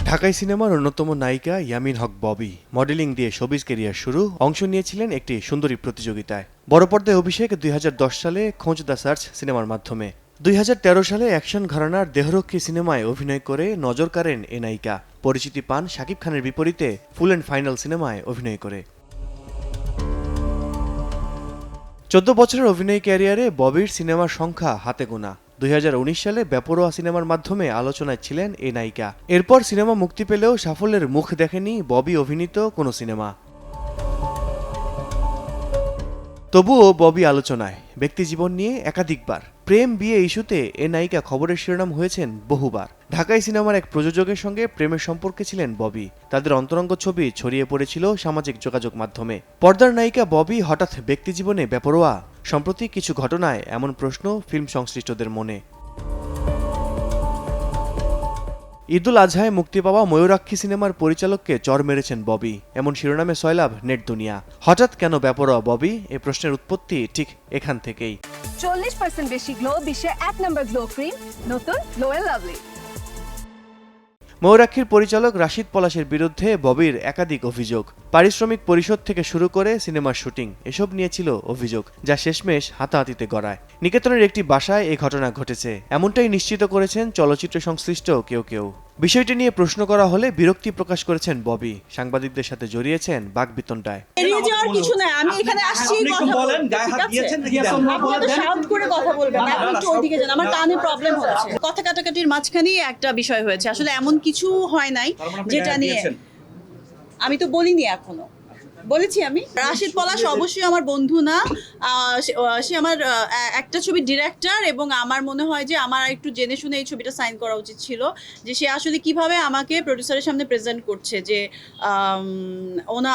ঢাকাই সিনেমার অন্যতম নায়িকা ইয়ামিন হক ববি মডেলিং দিয়ে শোবিজ ক্যারিয়ার শুরু। অংশ নিয়েছিলেন একটি সুন্দরী প্রতিযোগিতায়। বড় পর্দায় অভিষেক 2010 সালে খোঁজ দ্য সার্চ সিনেমার মাধ্যমে। 2013 সালে অ্যাকশন ঘরানার দেহরক্ষী সিনেমায় অভিনয় করে নজর কাড়েন এ নায়িকা। পরিচিতি পান শাকিব খানের বিপরীতে ফুল অ্যান্ড ফাইনাল সিনেমায় অভিনয় করে। 14 বছরের অভিনয় ক্যারিয়ারে ববির সিনেমার সংখ্যা হাতে গোনা। 2019 সালে বেপরোয়া সিনেমার মাধ্যমে আলোচনায় ছিলেন এই নায়িকা। এরপর সিনেমা মুক্তি পেলেও সাফল্যের মুখ দেখেনি ববি অভিনীত কোনো সিনেমা। তবুও ববি আলোচনায়, ব্যক্তিজীবন নিয়ে একাধিকবার। প্রেম বিয়ে ইস্যুতে এ নায়িকা খবরের শিরোনাম হয়েছেন বহুবার। ঢাকাই সিনেমার এক প্রযোজকের সঙ্গে প্রেমের সম্পর্কে ছিলেন ববি। তাদের অন্তরঙ্গ ছবি ছড়িয়ে পড়েছিল সামাজিক যোগাযোগ মাধ্যমে। পর্দার নায়িকা ববি হঠাৎ ব্যক্তিজীবনে বেপরোয়া। সম্প্রতি কিছু ঘটনায় এমন প্রশ্ন ফিল্ম সংশ্লিষ্টদের মনে। ঈদুল আজহায় মুক্তি পাওয়া ময়ূরাক্ষী সিনেমার পরিচালককে চর মেরেছেন ববি, এমন শিরোনামে সয়লাভ নেট দুনিয়া। হঠাৎ কেন বেপরোয়া ববি, এ প্রশ্নের উৎপত্তি ঠিক এখান থেকেই। 40% বেশি গ্লো, বিশ্বের 1 নম্বর গ্লো ক্রিম, নতুন গ্লো এন্ড লাভলি। ময়ূরাক্ষীর পরিচালক রাশিদ পলাশের বিরুদ্ধে ববির একাধিক অভিযোগ। পারিশ্রমিক পরিশোধ থেকে শুরু করে সিনেমার শুটিং, এসব নিয়ে ছিল অভিযোগ, যা শেষমেশ হাতাহাতিতে গড়ায়। নিকেতনের একটি বাসায় এই ঘটনা ঘটেছে, এমনটাই নিশ্চিত করেছেন চলচ্চিত্র সংশ্লিষ্ট কেউ। বিষয়টি নিয়ে প্রশ্ন করা হলে বিরক্তি প্রকাশ করেছেন ববি। সাংবাদিকদের সাথে জড়িয়েছেন বাকবিতণ্ডায়। এড়িয়ে যাওয়ার কিছু নাই, আমি এখানে আসছি কথা বলেন, গায়ে হাত দিয়েছেন নাকি দেন? আপনি শাউট করে কথা বলবেন না, আপনি একটু ওইদিকে যান, আমার কানে প্রবলেম হচ্ছে। কথা কাটাকাটির মাঝখানেই একটা বিষয় হয়েছে, আসলে এমন কিছু হয় নাই যেটা নিয়ে আমি তো বলিনি এখনো। বলেছি আমি, রাশিদ পলাশ অবশ্যই আমার বন্ধু না, সে আমার একটা ছবির ডিরেক্টর, এবং আমার মনে হয় যে আমার একটু জেনে শুনে এই ছবিটা সাইন করা উচিত ছিল, যে সে আসলে কিভাবে আমাকে প্রডিউসারের সামনে প্রেজেন্ট করছে, যে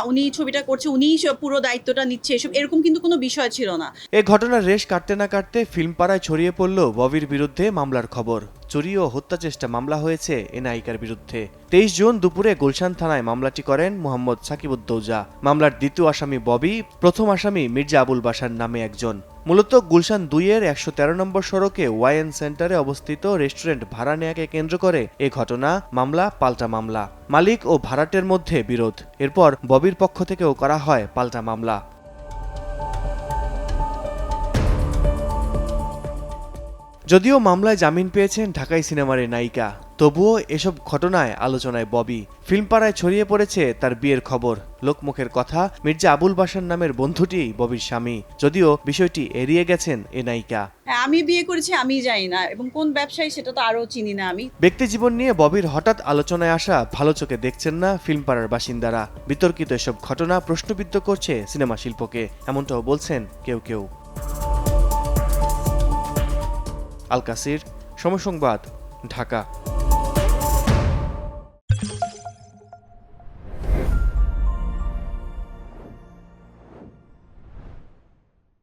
উনি ছবিটা করছে, উনিই পুরো দায়িত্বটা নিচ্ছে, এসব এরকম কিন্তু কোনো বিষয় ছিল না। এই ঘটনার রেশ কাটতে না কাটতে ফিল্ম পাড়ায় ছড়িয়ে পড়ল ববির বিরুদ্ধে মামলার খবর। চুরি ও হত্যা চেষ্টা মামলা হয়েছে এ নায়িকার বিরুদ্ধে। 23 জুন দুপুরে গুলশান থানায় মামলাটি করেন মোহাম্মদ সাকিবউদ্দৌজা। মামলার দ্বিতীয় আসামি ববি, প্রথম আসামি মির্জা আবুল বাশার নামে একজন। মূলত গুলশান 2-এর 113 নম্বর সড়কে ওয়াইএন সেন্টারে অবস্থিত রেস্টুরেন্ট ভাড়া নেয়াকে কেন্দ্র করে এ ঘটনা। মামলা পাল্টা মামলা, মালিক ও ভাড়াটের মধ্যে বিরোধ। এরপর ববির পক্ষ থেকেও করা হয় পাল্টা মামলা। যদিও মামলায় জামিন পেয়েছেন ঢাকাই সিনেমার এই নায়িকা, তবুও এসব ঘটনায় আলোচনায় ববি। ফিল্মপাড়ায় ছড়িয়ে পড়েছে তার বিয়ের খবর। লোকমুখের কথা, মির্জা আবুল বাশার নামের বন্ধুটি ববির স্বামী, যদিও বিষয়টি এড়িয়ে গেছেন এ নায়িকা। আমি বিয়ে করেছি, আমি জানি না, এবং কোন ব্যবসায়ী সেটা তো আরো চিনি না আমি। ব্যক্তিজীবন নিয়ে ববির হঠাৎ আলোচনায় আসা ভালো চোখে দেখছেন না ফিল্মপাড়ার বাসিন্দারা। বিতর্কিত এসব ঘটনা প্রশ্নবিদ্ধ করছে সিনেমা শিল্পকে, এমনটাও বলছেন কেউ। আল কাসির, সময় সংবাদ, ঢাকা।